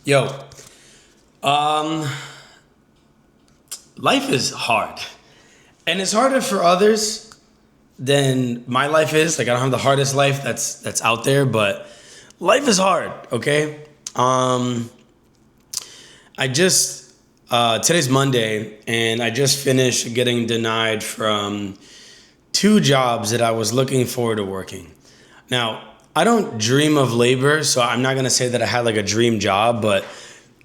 Yo, um, life is hard, and it's harder for others than my life is. Like I don't have the hardest life that's out there, but life is hard. Okay. I just today's Monday, and I just finished getting denied from two jobs that I was looking forward to working. Now, I don't dream of labor, so I'm not gonna say that I had like a dream job, but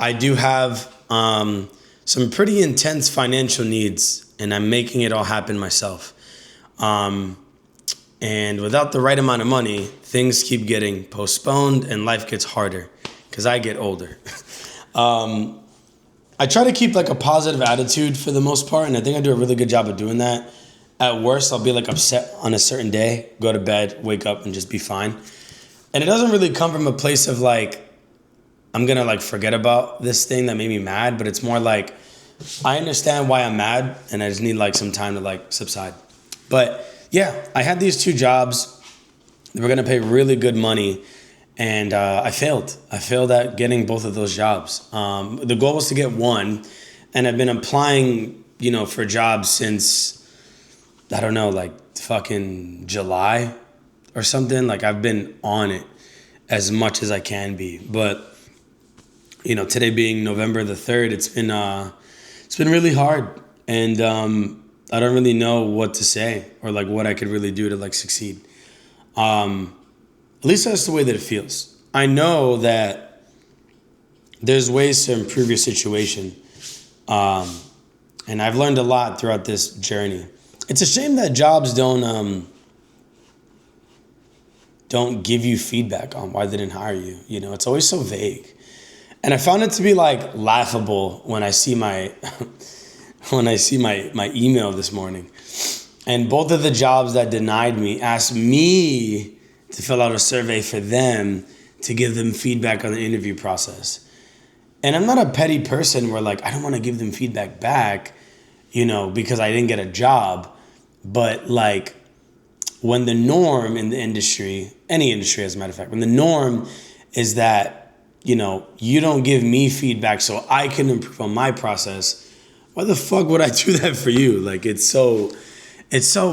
I do have some pretty intense financial needs, and I'm making it all happen myself. Um, and without the right amount of money, things keep getting postponed, and life gets harder because I get older. um, I try to keep like a positive attitude for the most part, and I think I do a really good job of doing that. At worst, I'll be like upset on a certain day, go to bed, wake up, and just be fine. And it doesn't really come from a place of like, I'm gonna like forget about this thing that made me mad, but it's more like, I understand why I'm mad, and I just need like some time to like subside. But yeah, I had these two jobs. They were gonna pay really good money, and I failed. I failed at getting both of those jobs. The goal was to get one, and I've been applying, for jobs since, I don't know, like fucking July or something. Like I've been on it as much as I can be. But today being November the 3rd, it's been really hard, and I don't really know what to say or like what I could really do to like succeed. At least that's the way that it feels. I know that there's ways to improve your situation, and I've learned a lot throughout this journey. It's a shame that jobs don't give you feedback on why they didn't hire you. It's always so vague. And I found it to be like laughable when I see my when I see my email this morning. And both of the jobs that denied me asked me to fill out a survey for them to give them feedback on the interview process. And I'm not a petty person where like I don't want to give them feedback back, because I didn't get a job. But like when the norm in the industry, any industry as a matter of fact, when the norm is that you don't give me feedback so I can improve on my process, why the fuck would I do that for you? Like it's so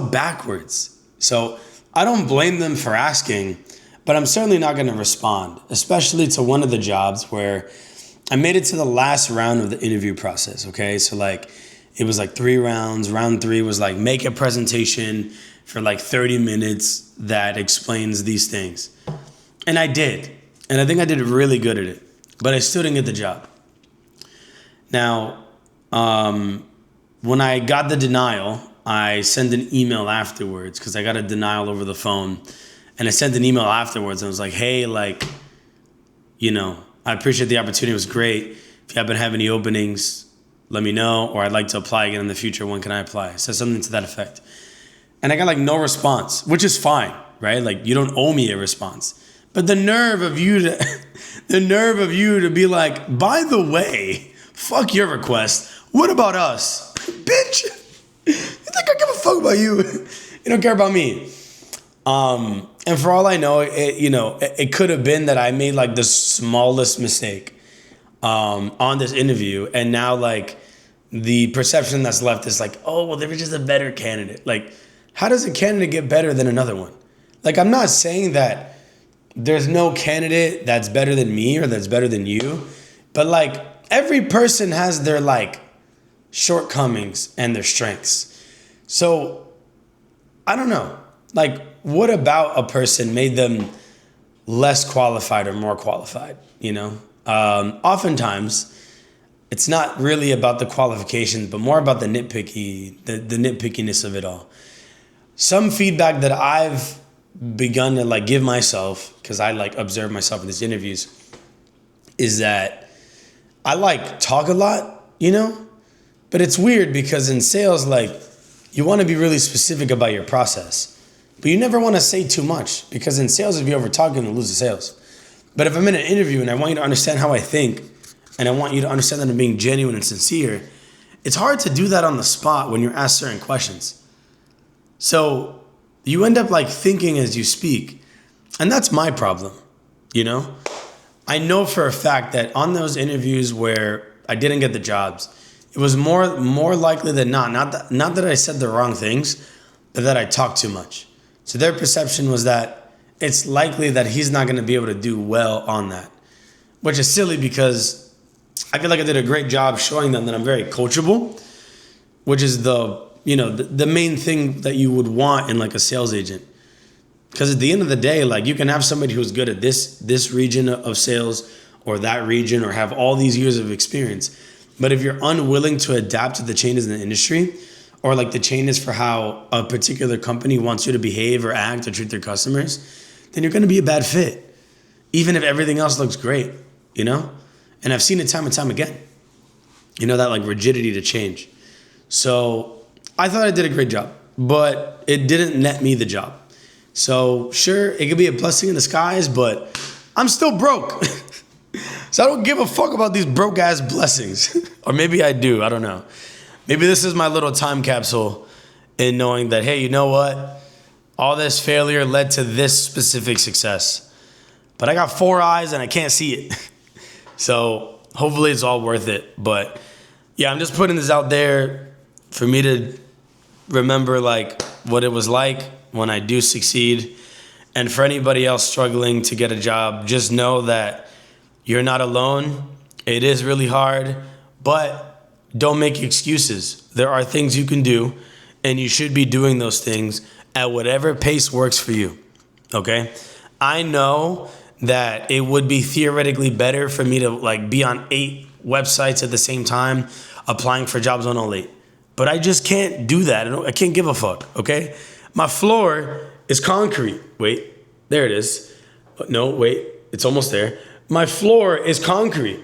backwards. So I don't blame them for asking, but I'm certainly not going to respond, especially to one of the jobs where I made it to the last round of the interview process. Okay. So like it was like 3 rounds. Round 3 was like make a presentation for like 30 minutes that explains these things. And I did. And I think I did really good at it, but I still didn't get the job. Now, when I got the denial, I sent an email afterwards because I got a denial over the phone. And I sent an email afterwards and I was like, hey, like, I appreciate the opportunity. It was great. If you happen to have any openings, let me know, or I'd like to apply again in the future. When can I apply? I said something to that effect. And I got like no response, which is fine, right? Like you don't owe me a response. But the nerve of you to be like, by the way, fuck your request. What about us? Bitch, you think I give a fuck about you? You don't care about me. And for all I know, it could have been that I made like the smallest mistake on this interview. And now like the perception that's left is like, oh, well, they were just a better candidate. Like, how does a candidate get better than another one? Like, I'm not saying that there's no candidate that's better than me or that's better than you, but like every person has their like shortcomings and their strengths. So I don't know, like what about a person made them less qualified or more qualified? Oftentimes it's not really about the qualifications, but more about the nitpickiness of it all. Some feedback that I've begun to like give myself, because I like observe myself in these interviews, is that I like talk a lot, but it's weird because in sales, like you want to be really specific about your process, but you never want to say too much because in sales, if you over talk, you're going to lose the sales. But if I'm in an interview and I want you to understand how I think, and I want you to understand that I'm being genuine and sincere, it's hard to do that on the spot when you're asked certain questions. So you end up like thinking as you speak. And that's my problem, I know for a fact that on those interviews where I didn't get the jobs, it was more likely than not. Not that I said the wrong things, but that I talked too much. So their perception was that it's likely that he's not going to be able to do well on that, which is silly because I feel like I did a great job showing them that I'm very coachable, which is the main thing that you would want in like a sales agent. Because at the end of the day, like you can have somebody who's good at this region of sales or that region or have all these years of experience. But if you're unwilling to adapt to the changes in the industry or like the changes for how a particular company wants you to behave or act or treat their customers, then you're going to be a bad fit, even if everything else looks great, you know? And I've seen it time and time again, that like rigidity to change. So I thought I did a great job, but it didn't net me the job. So sure, it could be a blessing in disguise, but I'm still broke. So I don't give a fuck about these broke ass blessings. Or maybe I do, I don't know. Maybe this is my little time capsule in knowing that, hey, you know what? All this failure led to this specific success. But I got 4 eyes and I can't see it. So hopefully it's all worth it. But yeah, I'm just putting this out there for me to remember like what it was like when I do succeed. And for anybody else struggling to get a job, just know that you're not alone. It is really hard, but don't make excuses. There are things you can do, and you should be doing those things at whatever pace works for you, okay? I know that it would be theoretically better for me to like be on 8 websites at the same time, applying for jobs on all 8. But I just can't do that. I can't give a fuck, okay? My floor is concrete. Wait, there it is. No, wait, it's almost there. My floor is concrete.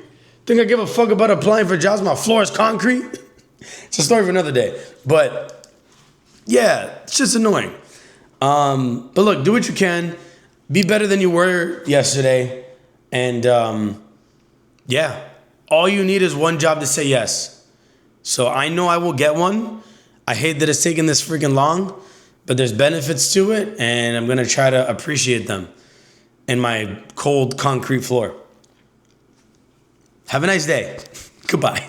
Think I give a fuck about applying for jobs? My floor is concrete? It's a story for another day. But yeah, it's just annoying. But look, do what you can. Be better than you were yesterday. And yeah, all you need is one job to say yes. So I know I will get one. I hate that it's taken this freaking long, but there's benefits to it, and I'm going to try to appreciate them in my cold concrete floor. Have a nice day. Goodbye.